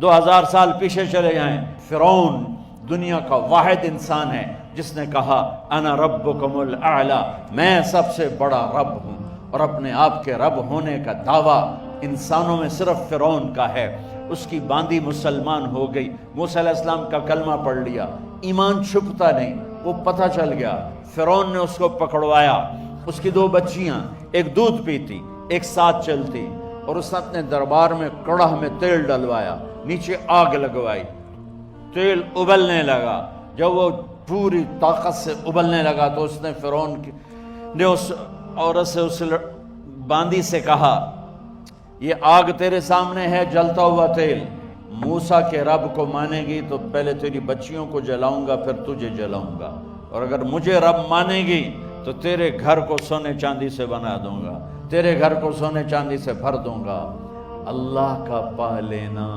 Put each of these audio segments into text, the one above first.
2000 سال پیچھے چلے جائیں، فرعون دنیا کا واحد انسان ہے جس نے کہا انا ربکم الاعلی، میں سب سے بڑا رب ہوں، اور اپنے آپ کے رب ہونے کا دعویٰ انسانوں میں صرف فرعون کا ہے۔ اس کی باندی مسلمان ہو گئی، موسیٰ علیہ السلام کا کلمہ پڑھ لیا، ایمان چھپتا نہیں، وہ پتہ چل گیا، فرعون نے اس کو پکڑوایا۔ اس کی 2 بچیاں، ایک دودھ پیتی ایک ساتھ چلتی، اور اس نے اپنے دربار میں کڑاہ میں تیل ڈلوایا، نیچے آگ لگوائی، تیل ابلنے لگا۔ جب وہ پوری طاقت سے ابلنے لگا تو اس نے فرعون نے اس عورت سے، اس باندی سے کہا یہ آگ تیرے سامنے ہے، جلتا ہوا تیل، موسیٰ کے رب کو مانے گی تو پہلے تیری بچیوں کو جلاؤں گا پھر تجھے جلاؤں گا، اور اگر مجھے رب مانے گی تو تیرے گھر کو سونے چاندی سے بنا دوں گا، تیرے گھر کو سونے چاندی سے بھر دوں گا۔ اللہ کا پا لینا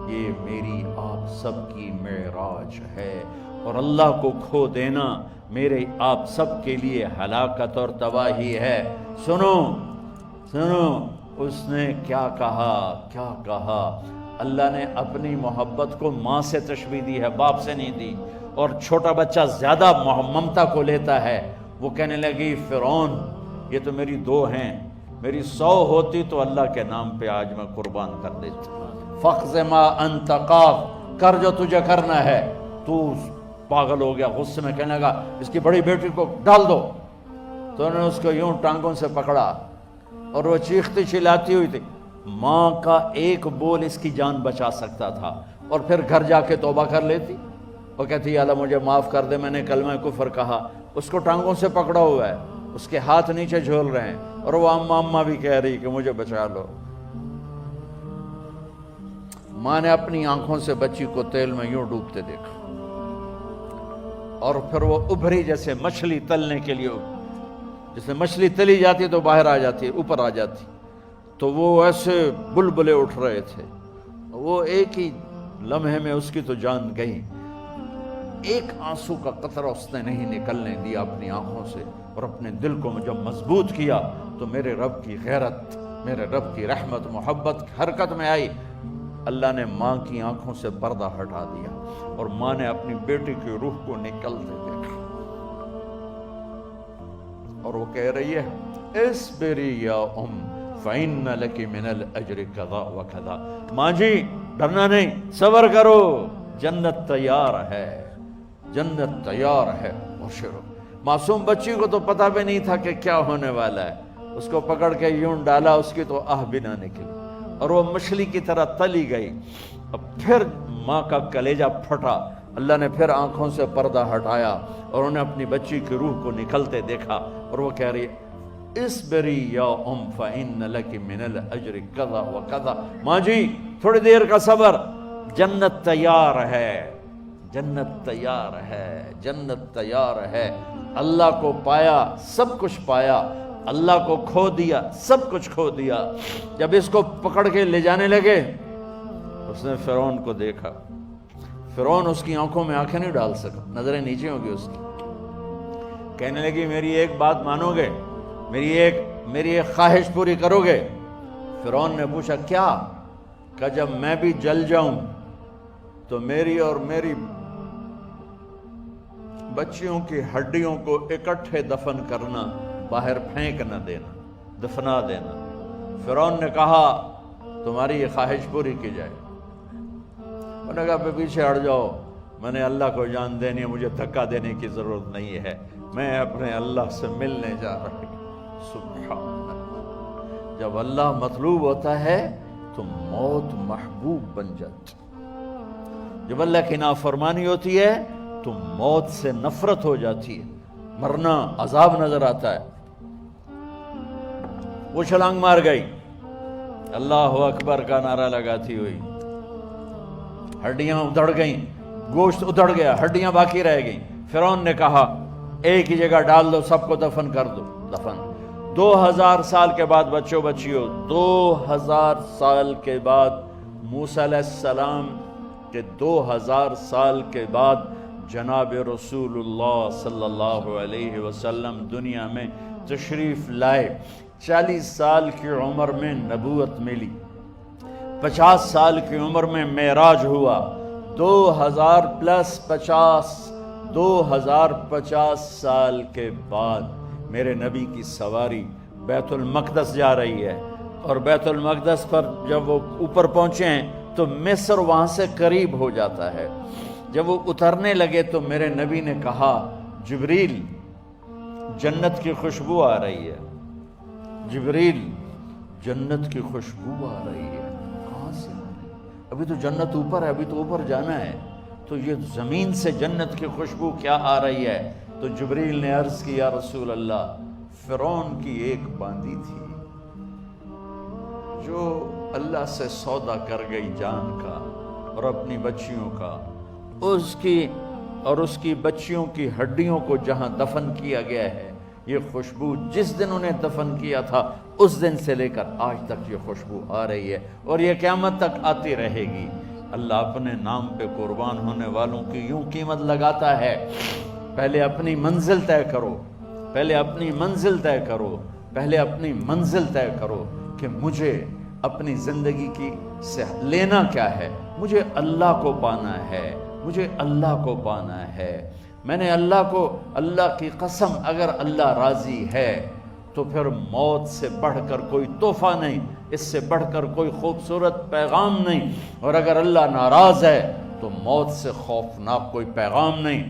یہ میری آپ سب کی معراج ہے، اور اللہ کو کھو دینا میرے آپ سب کے لیے ہلاکت اور تباہی ہے۔ سنو سنو اس نے کیا کہا۔ اللہ نے اپنی محبت کو ماں سے تشبیہ دی ہے، باپ سے نہیں دی، اور چھوٹا بچہ زیادہ ممتا کو لیتا ہے۔ وہ کہنے لگی فرعون یہ تو میری 2 ہیں، میری 100 ہوتی تو اللہ کے نام پہ آج میں قربان کر دیتی۔ فَقْضِ مَا أَنْتَ قَاضٍ، کر جو تجھے کرنا ہے۔ تو پاگل ہو گیا، غصے میں کہنے لگا اس کی بڑی بیٹی کو ڈال دو۔ تو انہوں نے اس کو یوں ٹانگوں سے پکڑا، اور وہ چیختی چلاتی ہوئی تھی۔ ماں کا ایک بول اس کی جان بچا سکتا تھا، اور پھر گھر جا کے توبہ کر لیتی۔ وہ کہتی اللہ مجھے معاف کر دے، میں نے کلمہ کفر کہا۔ اس کو ٹانگوں سے پکڑا ہوا ہے، اس کے ہاتھ نیچے جھول رہے ہیں، اور وہ اماں بھی کہہ رہی کہ مجھے بچا لو۔ ماں نے اپنی آنکھوں سے بچی کو تیل میں یوں ڈوبتے دیکھا، اور پھر وہ ابھری جیسے مچھلی تلنے کے لیے، جیسے مچھلی تلی جاتی تو باہر آ جاتی، اوپر آ جاتی، تو وہ ایسے بلبلے اٹھ رہے تھے۔ وہ ایک ہی لمحے میں اس کی تو جان گئی، ایک آنسو کا قطرہ اس نے نہیں نکلنے دیا اپنی آنکھوں سے، اور اپنے دل کو جب مضبوط کیا تو میرے رب کی غیرت، میرے رب کی رحمت محبت حرکت میں آئی۔ اللہ نے ماں کی آنکھوں سے پردہ ہٹا دیا، اور ماں نے اپنی بیٹی کی روح کو نکلتے دیکھا، اور وہ کہہ رہی ہے اصبری یا فإن لک من الأجر کذا وکذا۔ ماں جی ڈرنا نہیں، صبر کرو، جنت تیار ہے، جنت تیار ہے، بشرو۔ معصوم بچی کو تو پتہ بھی نہیں تھا کہ کیا ہونے والا ہے، اس کو پکڑ کے یوں ڈالا، اس کی تو آہ بھی نہ نکلی، اور وہ مچھلی کی طرح تلی گئی۔ اب پھر ماں کا کلیجہ پھٹا، اللہ نے پھر آنکھوں سے پردہ ہٹایا، اور انہیں اپنی بچی کی روح کو نکلتے دیکھا، اور وہ کہہ رہی اصبری یا فإن لک من الأجر کذا وکذا۔ ماں جی تھوڑی دیر کا صبر، جنت تیار ہے، جنت تیار ہے، جنت تیار ہے۔ اللہ کو پایا سب کچھ پایا، اللہ کو کھو دیا سب کچھ کھو دیا۔ جب اس کو پکڑ کے لے جانے لگے، اس نے فرعون کو دیکھا۔ فرعون اس کی آنکھوں میں آنکھیں نہیں ڈال سکا، نظریں نیچے ہوں گی اس کی۔ کہنے لگی میری ایک بات مانو گے، میری ایک خواہش پوری کرو گے؟ فرعون نے پوچھا کیا؟ کہ جب میں بھی جل جاؤں تو میری اور میری بچیوں کی ہڈیوں کو اکٹھے دفن کرنا، باہر پھینک نہ دینا، دفنا دینا۔ فرعون نے کہا تمہاری یہ خواہش پوری کی جائے۔ انہوں نے کہا پیچھے ہٹ جاؤ، میں نے اللہ کو جان دینی ہے، مجھے دھکا دینے کی ضرورت نہیں ہے، میں اپنے اللہ سے ملنے جا رہا ہوں۔ سبحان اللہ، جب اللہ مطلوب ہوتا ہے تو موت محبوب بن جاتی، جب اللہ کی نافرمانی ہوتی ہے تو موت سے نفرت ہو جاتی ہے، مرنا عذاب نظر آتا ہے۔ وہ چھلانگ مار گئی، اللہ اکبر کا نعرہ لگاتی ہوئی، ہڈیاں ادھڑ گئیں، گوشت ادھڑ گیا، ہڈیاں باقی رہ گئیں۔ فرعون نے کہا ایک ہی جگہ ڈال دو، سب کو دفن کر دو۔ دفن 2000 سال کے بعد، بچوں بچیوں 2000 سال کے بعد، موسیٰ علیہ السلام کے 2000 سال کے بعد جناب رسول اللہ صلی اللہ علیہ وسلم دنیا میں تشریف لائے۔ 40 سال کی عمر میں نبوت ملی، 50 سال کی عمر میں معراج ہوا، 2050 سال کے بعد میرے نبی کی سواری بیت المقدس جا رہی ہے، اور بیت المقدس پر جب وہ اوپر پہنچے ہیں تو مصر وہاں سے قریب ہو جاتا ہے۔ جب وہ اترنے لگے تو میرے نبی نے کہا جبریل جنت کی خوشبو آ رہی ہے، جبریل جنت کی خوشبو آ رہی ہے، کہاں سے آ رہی ہے؟ ابھی تو جنت اوپر ہے، ابھی تو اوپر جانا ہے، تو یہ زمین سے جنت کی خوشبو کیا آ رہی ہے؟ تو جبریل نے عرض کی یا رسول اللہ، فرعون کی ایک باندی تھی جو اللہ سے سودا کر گئی جان کا اور اپنی بچیوں کا، اس کی بچیوں کی ہڈیوں کو جہاں دفن کیا گیا ہے، یہ خوشبو جس دن انہیں دفن کیا تھا اس دن سے لے کر آج تک یہ خوشبو آ رہی ہے، اور یہ قیامت تک آتی رہے گی۔ اللہ اپنے نام پہ قربان ہونے والوں کی یوں قیمت لگاتا ہے، پہلے اپنی منزل طے کرو، پہلے اپنی منزل طے کرو، پہلے اپنی منزل طے کرو کہ مجھے اپنی زندگی کی سے لینا کیا ہے، مجھے اللہ کو پانا ہے، مجھے اللہ کو پانا ہے۔ میں نے اللہ کی قسم، اگر اللہ راضی ہے تو پھر موت سے بڑھ کر کوئی تحفہ نہیں، اس سے بڑھ کر کوئی خوبصورت پیغام نہیں، اور اگر اللہ ناراض ہے تو موت سے خوفناک کوئی پیغام نہیں۔